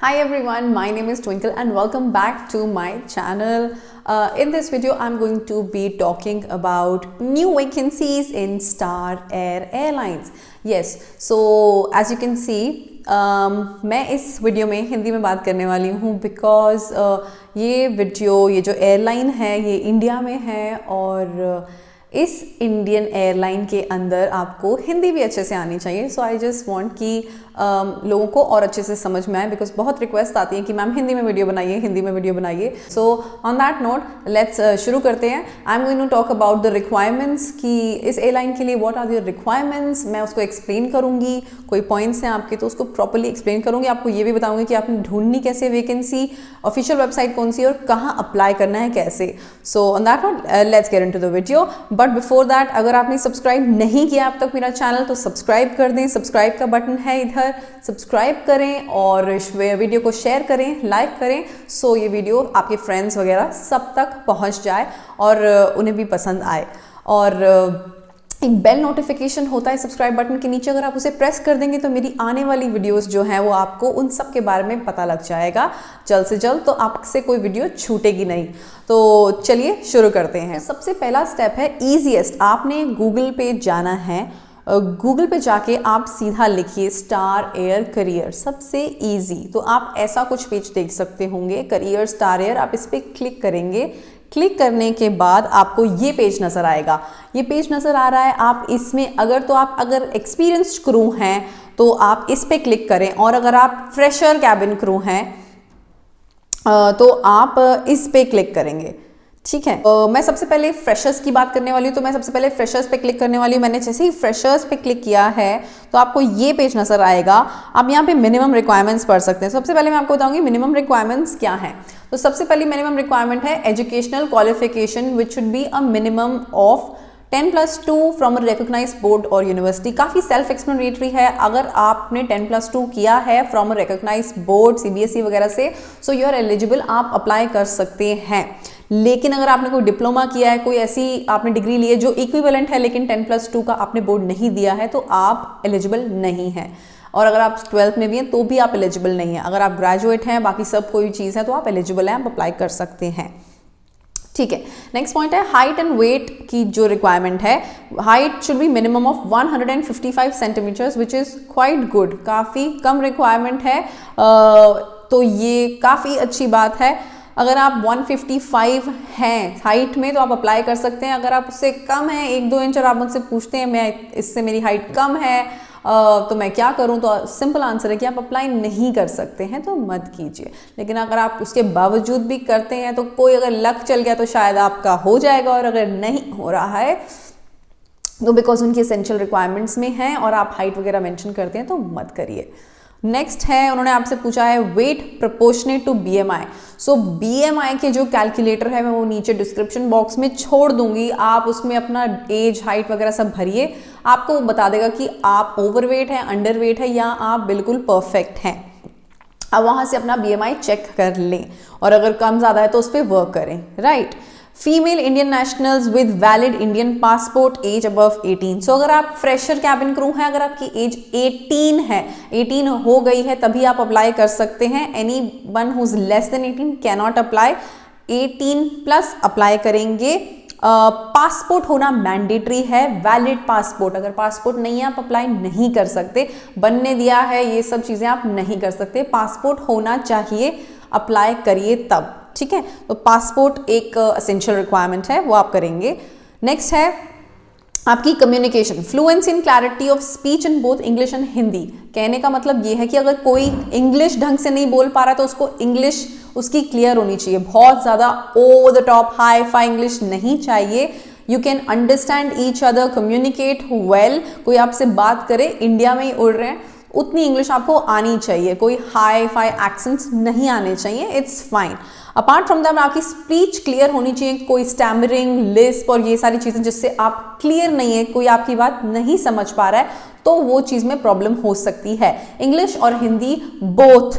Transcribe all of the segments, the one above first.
Hi everyone, my name is Twinkle and welcome back to my channel. In this video, I'm going to be talking about new vacancies in Star Air Airlines. Yes, so as you can see, मैं इस video में हिंदी में बात करने वाली हूँ because ये जो एयरलाइन है ये इंडिया में है और इस इंडियन एयरलाइन के अंदर आपको हिंदी भी अच्छे से आनी चाहिए. सो आई जस्ट वांट कि लोगों को और अच्छे से समझ में आए बिकॉज बहुत रिक्वेस्ट आती है कि मैम हिंदी में वीडियो बनाइए, हिंदी में वीडियो बनाइए. So on that note let's शुरू करते हैं. I am going to talk about the requirements कि इस एयरलाइन के लिए व्हाट आर द रिक्वायरमेंट्स. मैं उसको एक्सप्लेन करूँगी. कोई पॉइंट्स हैं आपके तो उसको प्रॉपरली एक्सप्लेन करूँगी. आपको ये भी बताऊँगी कि आपने ढूंढनी कैसे वैकेंसी, ऑफिशियल वेबसाइट कौन सी और कहाँ अप्लाई करना है कैसे. सो on that note let's get into the video. But before that, अगर आपने सब्सक्राइब नहीं किया अब तक मेरा चैनल तो सब्सक्राइब कर दें. सब्सक्राइब का बटन है इधर, सब्सक्राइब करें और वीडियो को शेयर करें, लाइक करें. सो ये वीडियो आपके फ्रेंड्स वगैरह सब तक पहुंच जाए और उन्हें भी पसंद आए. और एक बेल नोटिफिकेशन होता है सब्सक्राइब बटन के नीचे, अगर आप उसे प्रेस कर देंगे तो मेरी आने वाली वीडियोस जो हैं वो आपको उन सब के बारे में पता लग जाएगा जल्द से जल्द, तो आपसे कोई वीडियो छूटेगी नहीं. तो चलिए शुरू करते हैं. सबसे पहला स्टेप है ईजीएस्ट. आपने गूगल पे जाना है. गूगल पे जाके आप सीधा लिखिए स्टार एयर करियर, सबसे इजी. तो आप ऐसा कुछ पेज देख सकते होंगे, करियर स्टार एयर. आप इस पर क्लिक करेंगे. क्लिक करने के बाद आपको ये पेज नज़र आएगा. ये पेज नज़र आ रहा है. आप इसमें अगर एक्सपीरियंस्ड क्रू हैं तो आप इस पे क्लिक करें, और अगर आप फ्रेशर कैबिन क्रू हैं तो आप इस पे क्लिक करेंगे. ठीक है. मैं सबसे पहले फ्रेशर्स की बात करने वाली हूँ, तो मैं सबसे पहले फ्रेशर्स पे क्लिक करने वाली हूँ. मैंने जैसे ही फ्रेशर्स पे क्लिक किया है तो आपको ये पेज नजर आएगा. आप यहाँ पे मिनिमम रिक्वायरमेंट्स पढ़ सकते हैं. सबसे पहले मैं आपको बताऊंगी मिनिमम रिक्वायरमेंट्स क्या है. तो सबसे पहली मिनिमम रिक्वायरमेंट है educational qualification which should be a minimum of 10+2 from a recognised board और यूनिवर्सिटी. काफ़ी सेल्फ एक्सप्लेनेटरी है. अगर आपने 10+2 किया है from a recognised board CBSE वगैरह से, सो यू आर एलिजिबल, आप अप्लाई कर सकते हैं. लेकिन अगर आपने कोई डिप्लोमा किया है, कोई ऐसी आपने डिग्री ली है जो इक्विवेलेंट है लेकिन 10+2 का आपने बोर्ड नहीं दिया है, तो आप एलिजिबल नहीं है. और अगर आप 12th में भी हैं तो भी आप एलिजिबल नहीं है. अगर आप ग्रेजुएट हैं, बाकी सब कोई चीज़ है, तो आप एलिजिबल हैं, आप अप्लाई कर सकते हैं. ठीक है. नेक्स्ट पॉइंट है हाइट एंड वेट की जो रिक्वायरमेंट है. Height should be minimum of 155 centimetres which is quite good. काफ़ी कम रिक्वायरमेंट है, तो ये काफ़ी अच्छी बात है. अगर आप 155 हैं हाइट में तो आप अप्लाई कर सकते हैं. अगर आप उससे कम हैं 1-2 इंच और आप मुझसे पूछते हैं मैं इससे मेरी हाइट कम है तो मैं क्या करूं, तो सिंपल आंसर है कि आप अप्लाई नहीं कर सकते हैं, तो मत कीजिए. लेकिन अगर आप उसके बावजूद भी करते हैं तो कोई अगर लक चल गया तो शायद आपका हो जाएगा, और अगर नहीं हो रहा है तो बिकॉज उनकी एसेंशियल रिक्वायरमेंट्स में है और आप हाइट वगैरह मेंशन करते हैं तो मत करिए. नेक्स्ट है, उन्होंने आपसे पूछा है weight proportionate to BMI. So BMI के जो कैलकुलेटर है मैं वो नीचे डिस्क्रिप्शन बॉक्स में छोड़ दूंगी. आप उसमें अपना एज, हाइट वगैरह सब भरिए. आपको वो बता देगा कि आप ओवरवेट है, अंडरवेट है, या आप बिल्कुल परफेक्ट हैं. अब वहां से अपना बीएमआई चेक कर लें, और अगर कम ज़्यादा है तो उस पर वर्क करें. Right. Female Indian nationals with valid Indian passport, age above 18. सो अगर आप फ्रेशर कैबिन क्रू हैं, अगर आपकी एज 18 है, 18 हो गई है, तभी आप अप्लाई कर सकते हैं. Any one who is less than 18 can not apply. 18+ apply करेंगे. पासपोर्ट होना मैंडेटरी है, वैलिड पासपोर्ट. अगर पासपोर्ट नहीं है आप अप्लाई नहीं कर सकते. बनने दिया है ये सब चीज़ें आप नहीं कर सकते. पासपोर्ट होना चाहिए, अप्लाई करिए तब. ठीक है. तो पासपोर्ट एक एसेंशियल रिक्वायरमेंट है, वो आप करेंगे. नेक्स्ट है आपकी communication, fluency in clarity of speech in both English and Hindi. कहने का मतलब ये है कि अगर कोई इंग्लिश ढंग से नहीं बोल पा रहा तो उसको इंग्लिश उसकी क्लियर होनी चाहिए. बहुत ज़्यादा over the top hi fi English नहीं चाहिए. You can understand each other, communicate well. कोई आपसे बात करे, इंडिया में ही उड़ रहे हैं, उतनी इंग्लिश आपको आनी चाहिए. कोई हाई फाई एक्सेंट्स नहीं आने चाहिए. It's fine. Apart from that आपकी स्पीच क्लियर होनी चाहिए. कोई स्टैमरिंग, लिस्प और ये सारी चीज़ें जिससे आप क्लियर नहीं है, कोई आपकी बात नहीं समझ पा रहा है, तो वो चीज़ में प्रॉब्लम हो सकती है. इंग्लिश और हिंदी बोथ,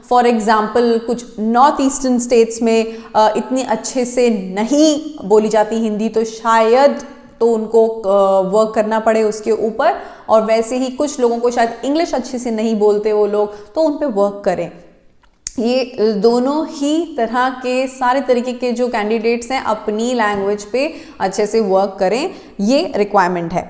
फॉर एग्जाम्पल कुछ नॉर्थ ईस्टर्न स्टेट्स में इतनी अच्छे से नहीं बोली जाती हिंदी, तो शायद तो उनको वर्क करना पड़े उसके ऊपर. और वैसे ही कुछ लोगों को शायद इंग्लिश अच्छे से नहीं बोलते वो लोग, तो उन पे वर्क करें. ये दोनों ही तरह के सारे तरीके के जो कैंडिडेट्स हैं अपनी लैंग्वेज पे अच्छे से वर्क करें, ये रिक्वायरमेंट है।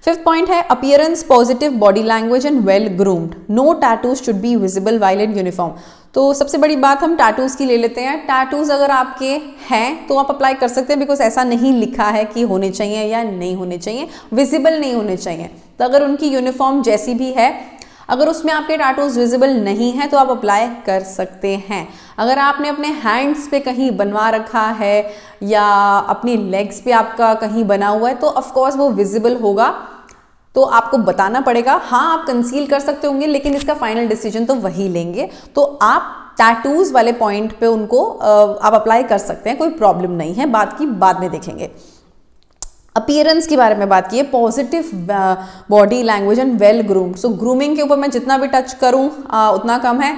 फिफ्थ पॉइंट है appearance, positive body language and well groomed, no tattoos should be visible while in uniform. तो सबसे बड़ी बात हम टैटूज की ले लेते हैं। टैटूज अगर आपके हैं तो आप अप्लाई कर सकते हैं, बिकॉज ऐसा नहीं लिखा है कि होने चाहिए या नहीं होने चाहिए, विजिबल नहीं होने चाहिए। तो अगर उनकी यूनिफॉर्म जैसी भी है, अगर उसमें आपके टैटूज विजिबल नहीं है तो आप अप्लाई कर सकते हैं। अगर आपने अपने हैंड्स पे कहीं बनवा रखा है या अपनी लेग्स पे आपका कहीं बना हुआ है तो ऑफकोर्स वो विजिबल होगा, तो आपको बताना पड़ेगा। हाँ, आप कंसील कर सकते होंगे लेकिन इसका फाइनल डिसीजन तो वही लेंगे। तो आप टैटूज वाले पॉइंट पे उनको आप अप्लाई कर सकते हैं, कोई प्रॉब्लम नहीं है, बात की बाद में देखेंगे। अपीयरेंस के बारे में बात की है, positive body language and well groomed. So grooming के ऊपर मैं जितना भी टच करूं उतना कम है।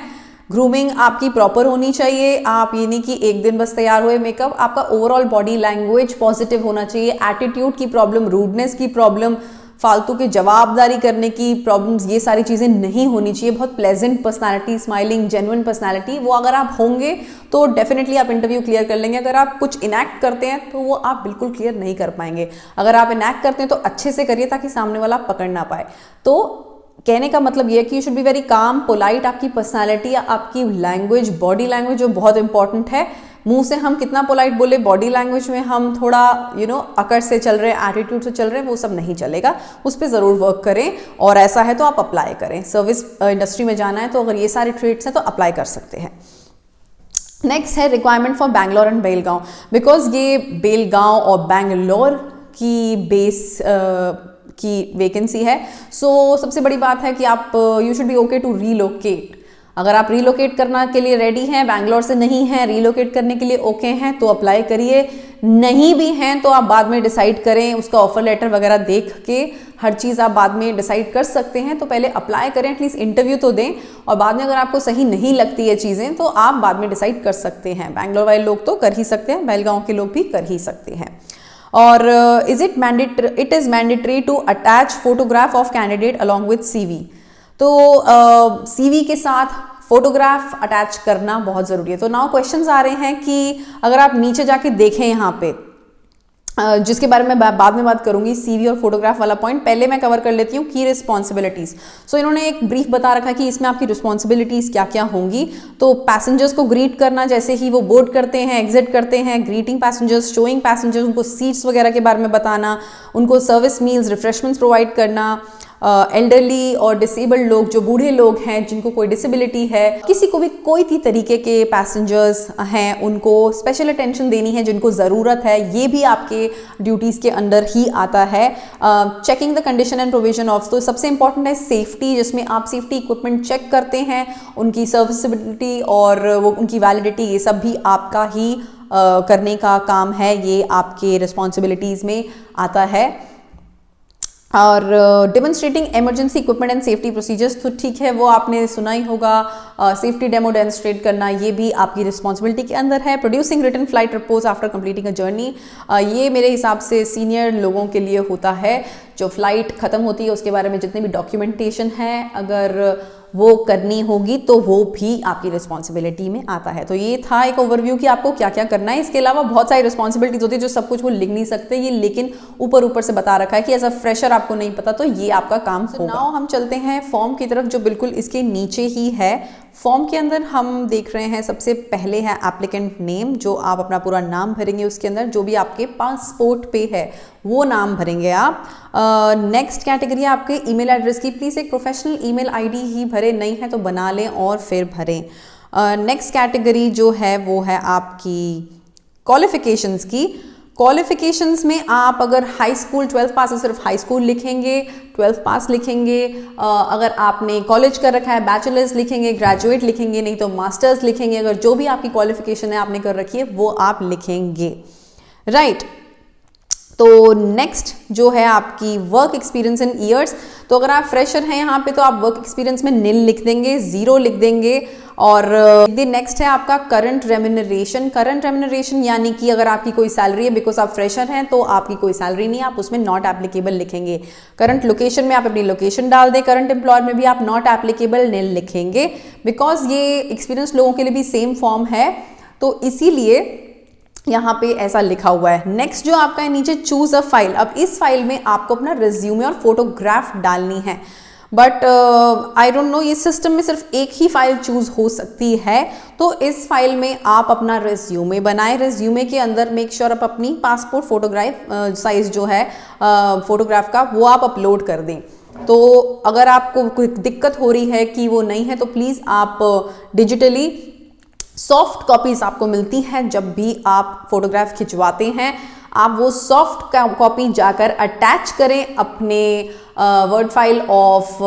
ग्रूमिंग आपकी प्रॉपर होनी चाहिए। आप ये नहीं कि एक दिन बस तैयार हुए मेकअप, आपका ओवरऑल बॉडी लैंग्वेज पॉजिटिव होना चाहिए। एटीट्यूड की प्रॉब्लम, रूडनेस की प्रॉब्लम, फालतू की जवाबदारी करने की प्रॉब्लम्स, ये सारी चीज़ें नहीं होनी चाहिए। बहुत pleasant personality, smiling, genuine personality, वो अगर आप होंगे तो डेफिनेटली आप इंटरव्यू क्लियर कर लेंगे। अगर आप कुछ इनैक्ट करते हैं तो वो आप बिल्कुल क्लियर नहीं कर पाएंगे। अगर आप इनैक्ट करते हैं तो अच्छे से करिए ताकि सामने वाला पकड़ ना पाए। तो कहने का मतलब ये है कि you should be very calm, polite. आपकी पर्सनालिटी, आपकी लैंग्वेज, बॉडी लैंग्वेज जो बहुत इंपॉर्टेंट है। मुंह से हम कितना पोलाइट बोले, बॉडी लैंग्वेज में हम थोड़ा अकड़ से चल रहे हैं, एटीट्यूड से चल रहे हैं, वो सब नहीं चलेगा। उस पर ज़रूर वर्क करें और ऐसा है तो आप अप्लाई करें। सर्विस इंडस्ट्री में जाना है तो अगर ये सारे ट्रेड्स हैं तो अप्लाई कर सकते हैं। नेक्स्ट है requirement for Bangalore and Belgaum, because ये बेलगांव और बैंगलोर की बेस की वैकेंसी है। सो सबसे बड़ी बात है कि आप you should be okay to relocate. अगर आप रीलोकेट करना के लिए रेडी हैं, बैंगलोर से नहीं हैं, रीलोकेट करने के लिए ओके हैं तो अप्लाई करिए। नहीं भी हैं तो आप बाद में डिसाइड करें, उसका ऑफर लेटर वगैरह देख के हर चीज़ आप बाद में डिसाइड कर सकते हैं। तो पहले अप्लाई करें, एटलीस्ट इंटरव्यू तो दें, और बाद में अगर आपको सही नहीं लगती है चीज़ें तो आप बाद में डिसाइड कर सकते हैं। बैंगलोर वाले लोग तो कर ही सकते हैं, बेलगांव के लोग भी कर ही सकते हैं। और it is mandatory to attach photograph of candidate along with CV। तो CV के साथ फोटोग्राफ अटैच करना बहुत ज़रूरी है। तो नाउ क्वेश्चंस आ रहे हैं कि अगर आप नीचे जाके देखें यहाँ पे, जिसके बारे में बाद में बात करूंगी, CV और फोटोग्राफ वाला पॉइंट, पहले मैं कवर कर लेती हूँ की रिस्पॉन्सिबिलिटीज़। सो इन्होंने एक ब्रीफ बता रखा कि इसमें आपकी रिस्पॉन्सिबिलिटीज़ क्या क्या होंगी। तो पैसेंजर्स को ग्रीट करना, जैसे ही वो बोर्ड करते हैं, एग्जिट करते हैं, ग्रीटिंग पैसेंजर्स, शोइंग पैसेंजर्स, उनको सीट्स वगैरह के बारे में बताना, उनको सर्विस मील्स, रिफ्रेशमेंट्स प्रोवाइड करना। एल्डरली और डिसेबल्ड लोग, जो बूढ़े लोग हैं जिनको कोई डिसेबिलिटी है, किसी को भी कोई भी तरीके के पैसेंजर्स हैं, उनको स्पेशल अटेंशन देनी है जिनको ज़रूरत है, ये भी आपके ड्यूटीज़ के अंडर ही आता है। Checking the condition and provision of, तो सबसे इंपॉर्टेंट है सेफ्टी, जिसमें आप सेफ्टी इक्विपमेंट चेक करते हैं, उनकी सर्विसिबिलिटी और वो उनकी वैलिडिटी, ये सब भी आपका ही करने का काम है, ये आपके रिस्पॉन्सिबिलिटीज़ में आता है। और demonstrating emergency equipment and safety procedures, तो ठीक है वो आपने सुना ही होगा। सेफ्टी डेमो डेमोन्स्ट्रेट करना, ये भी आपकी रिस्पॉन्सिबिलिटी के अंदर है। Producing written flight reports after completing a journey, ये मेरे हिसाब से सीनियर लोगों के लिए होता है। जो फ्लाइट ख़त्म होती है उसके बारे में जितने भी डॉक्यूमेंटेशन है, अगर वो करनी होगी तो वो भी आपकी रिस्पॉन्सिबिलिटी में आता है। तो ये था एक ओवरव्यू कि आपको क्या क्या करना है। इसके अलावा बहुत सारी रिस्पॉन्सिबिलिटीज होती है जो सब कुछ वो लिख नहीं सकते ये, लेकिन ऊपर ऊपर से बता रखा है कि एज अ फ्रेशर आपको नहीं पता तो ये आपका काम होगा। नाउ हम चलते हैं फॉर्म की तरफ, जो बिल्कुल इसके नीचे ही है। फॉर्म के अंदर हम देख रहे हैं सबसे पहले है एप्लीकेंट नेम, जो आप अपना पूरा नाम भरेंगे, उसके अंदर जो भी आपके पासपोर्ट पे है वो नाम भरेंगे आप। नेक्स्ट कैटेगरी है आपके ईमेल एड्रेस की। प्लीज़ एक प्रोफेशनल ईमेल आईडी ही भरें, नहीं है तो बना लें और फिर भरें। नेक्स्ट कैटेगरी जो है वो है आपकी क्वालिफिकेशंस की। क्वालिफिकेशंस में आप अगर हाई स्कूल 12th पास है सिर्फ हाई स्कूल लिखेंगे, 12th पास लिखेंगे। अगर आपने कॉलेज कर रखा है बैचलर्स लिखेंगे, ग्रेजुएट लिखेंगे, नहीं तो मास्टर्स लिखेंगे। अगर जो भी आपकी क्वालिफिकेशन है आपने कर रखी है वो आप लिखेंगे, राइट। तो नेक्स्ट जो है आपकी वर्क एक्सपीरियंस इन ईयर्स, तो अगर आप फ्रेशर हैं यहाँ पे तो आप वर्क एक्सपीरियंस में निल लिख देंगे, 0 लिख देंगे। और नेक्स्ट है आपका करंट रेम्यूनरेशन। करंट रेम्यूनरेशन यानी कि अगर आपकी कोई सैलरी है, बिकॉज आप फ्रेशर हैं तो आपकी कोई सैलरी नहीं है, आप उसमें नॉट एप्लीकेबल लिखेंगे। करंट लोकेशन में आप अपनी लोकेशन डाल दें, करंट एम्प्लॉयर में भी आप नॉट एप्लीकेबल निल लिखेंगे, बिकॉज ये एक्सपीरियंस लोगों के लिए भी सेम फॉर्म है, तो इसीलिए यहाँ पे ऐसा लिखा हुआ है। नेक्स्ट जो आपका है नीचे चूज अ फाइल, अब इस फाइल में आपको अपना रिज्यूमे और फोटोग्राफ डालनी है, बट आई डोंट नो, ये सिस्टम में सिर्फ एक ही फाइल चूज हो सकती है, तो इस फाइल में आप अपना रिज्यूमे बनाएं। रिज्यूमे के अंदर मेक श्योर आप अपनी पासपोर्ट फोटोग्राफ साइज जो है फोटोग्राफ का वो आप अपलोड कर दें। तो अगर आपको कोई दिक्कत हो रही है कि वो नहीं है तो प्लीज़ आप डिजिटली सॉफ्ट कॉपीज आपको मिलती हैं जब भी आप फोटोग्राफ खिंचवाते हैं, आप वो सॉफ्ट कॉपी जाकर अटैच करें अपने वर्ड फाइल ऑफ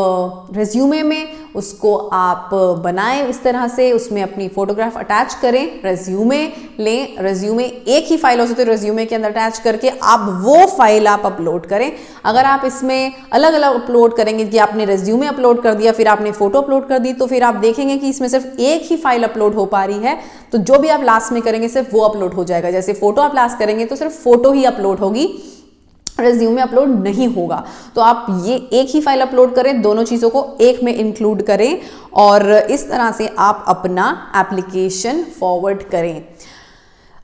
रिज्यूमे में, उसको आप बनाएं इस तरह से, उसमें अपनी फोटोग्राफ अटैच करें, रिज्यूमे लें, रिज्यूमे एक ही फाइल हो सकती है, रिज्यूमे के अंदर अटैच करके आप वो फाइल आप अपलोड करें। अगर आप इसमें अलग अलग अपलोड करेंगे कि आपने रिज्यूमे अपलोड कर दिया फिर आपने फोटो अपलोड कर दी, तो फिर आप देखेंगे कि इसमें सिर्फ एक ही फाइल अपलोड हो पा रही है, तो जो भी आप लास्ट में करेंगे सिर्फ वो अपलोड हो जाएगा। जैसे फोटो आप लास्ट करेंगे तो सिर्फ फोटो ही अपलोड होगी, रिज्यूमे अपलोड नहीं होगा। तो आप ये एक ही फाइल अपलोड करें, दोनों चीज़ों को एक में इंक्लूड करें और इस तरह से आप अपना एप्लीकेशन फॉरवर्ड करें।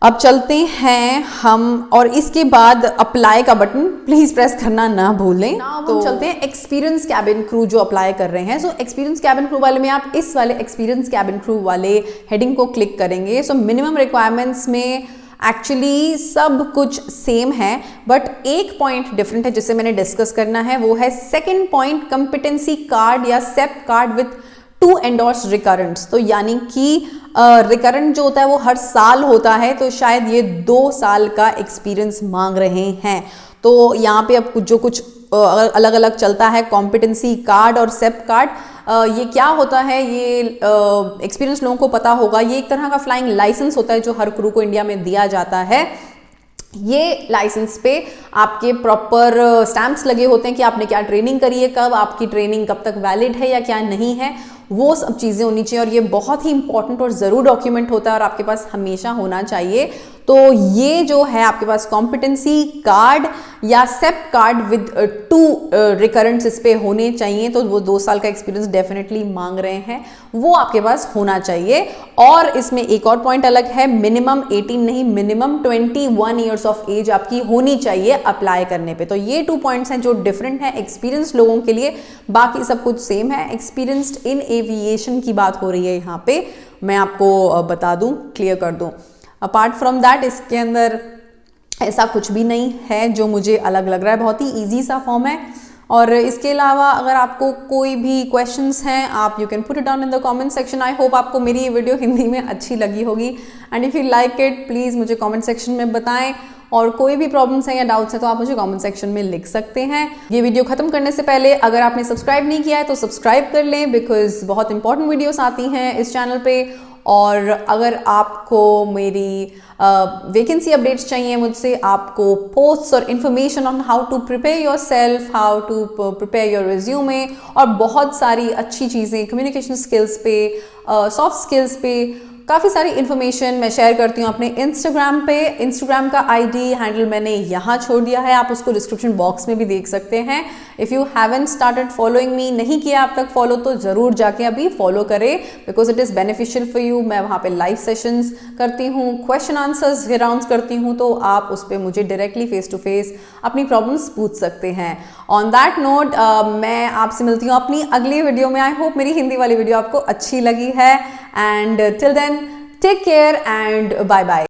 अब चलते हैं हम, और इसके बाद अप्लाई का बटन प्लीज प्रेस करना ना भूलें। तो चलते हैं एक्सपीरियंस कैबिन क्रू जो अप्लाई कर रहे हैं। सो एक्सपीरियंस कैबिन क्रू वाले में आप इस वाले एक्सपीरियंस कैबिन क्रू वाले हेडिंग को क्लिक करेंगे। सो मिनिमम रिक्वायरमेंट्स में एक्चुअली सब कुछ सेम है, बट एक पॉइंट डिफरेंट है जिसे मैंने डिस्कस करना है, वो है सेकंड पॉइंट, कंपिटेंसी कार्ड या सेप कार्ड विथ 2 एंडोर्स रिकरेंट्स। तो यानी कि रिकरेंट जो होता है वो हर साल होता है, तो शायद ये 2 साल का एक्सपीरियंस मांग रहे हैं। तो यहाँ पे अब जो कुछ अलग अलग चलता है, कॉम्पिटेंसी कार्ड और सेप कार्ड, ये क्या होता है ये एक्सपीरियंस लोगों को पता होगा। ये एक तरह का फ्लाइंग लाइसेंस होता है जो हर क्रू को इंडिया में दिया जाता है। ये लाइसेंस पे आपके प्रॉपर स्टैंप्स लगे होते हैं कि आपने क्या ट्रेनिंग करी है, कब आपकी ट्रेनिंग कब तक वैलिड है या क्या नहीं है, वो सब चीज़ें होनी चाहिए। और ये बहुत ही इंपॉर्टेंट और ज़रूर डॉक्यूमेंट होता है और आपके पास हमेशा होना चाहिए। तो ये जो है आपके पास कॉम्पिटेंसी कार्ड या सेप कार्ड विद 2 रिकरेंट्स इस पे होने चाहिए। तो वो 2 साल का एक्सपीरियंस डेफिनेटली मांग रहे हैं, वो आपके पास होना चाहिए। और इसमें एक और पॉइंट अलग है, मिनिमम 18 नहीं, मिनिमम 21 ईयर्स ऑफ एज आपकी होनी चाहिए अप्लाई करने पे। तो ये 2 पॉइंट्स हैं जो डिफरेंट हैं एक्सपीरियंस लोगों के लिए, बाकी सब कुछ सेम है। एक्सपीरियंस्ड इन एविएशन की बात हो रही है यहाँ पे, मैं आपको बता दूं, क्लियर कर दूं। अपार्ट फ्रॉम दैट इसके अंदर ऐसा कुछ भी नहीं है जो मुझे अलग लग रहा है, बहुत ही इजी सा फॉर्म है। और इसके अलावा अगर आपको कोई भी क्वेश्चंस हैं आप you can put it down in the comment section. I hope आपको मेरी ये वीडियो हिंदी में अच्छी लगी होगी, and if you like it please मुझे कमेंट सेक्शन में बताएं। और कोई भी प्रॉब्लम्स हैं या डाउट्स हैं तो आप मुझे कमेंट सेक्शन में लिख सकते हैं। ये वीडियो खत्म करने से पहले अगर आपने सब्सक्राइब नहीं किया है तो सब्सक्राइब कर लें, बिकॉज बहुत इंपॉर्टेंट वीडियोस आती हैं इस चैनल पे। और अगर आपको मेरी वैकेंसी अपडेट्स चाहिए मुझसे, आपको पोस्ट्स और information on how to prepare yourself, how to prepare your resume और बहुत सारी अच्छी चीज़ें कम्युनिकेशन स्किल्स पे, सॉफ्ट स्किल्स पे, काफ़ी सारी इन्फॉर्मेशन मैं शेयर करती हूँ अपने इंस्टाग्राम पे। इंस्टाग्राम का आईडी हैंडल मैंने यहाँ छोड़ दिया है, आप उसको डिस्क्रिप्शन बॉक्स में भी देख सकते हैं। If you haven't started following me, नहीं किया आप तक फॉलो, तो ज़रूर जाके अभी फॉलो करें, because it is beneficial for you. मैं वहाँ पे लाइव सेशंस करती हूँ, क्वेश्चन आंसर्स राउंड्स करती हूँ, तो आप उस पर मुझे डायरेक्टली फेस टू फेस अपनी प्रॉब्लम्स पूछ सकते हैं। ऑन दैट नोट मैं आपसे मिलती हूँ अपनी अगली वीडियो में। आई होप मेरी हिंदी वाली वीडियो आपको अच्छी लगी है, and till then take care and bye bye.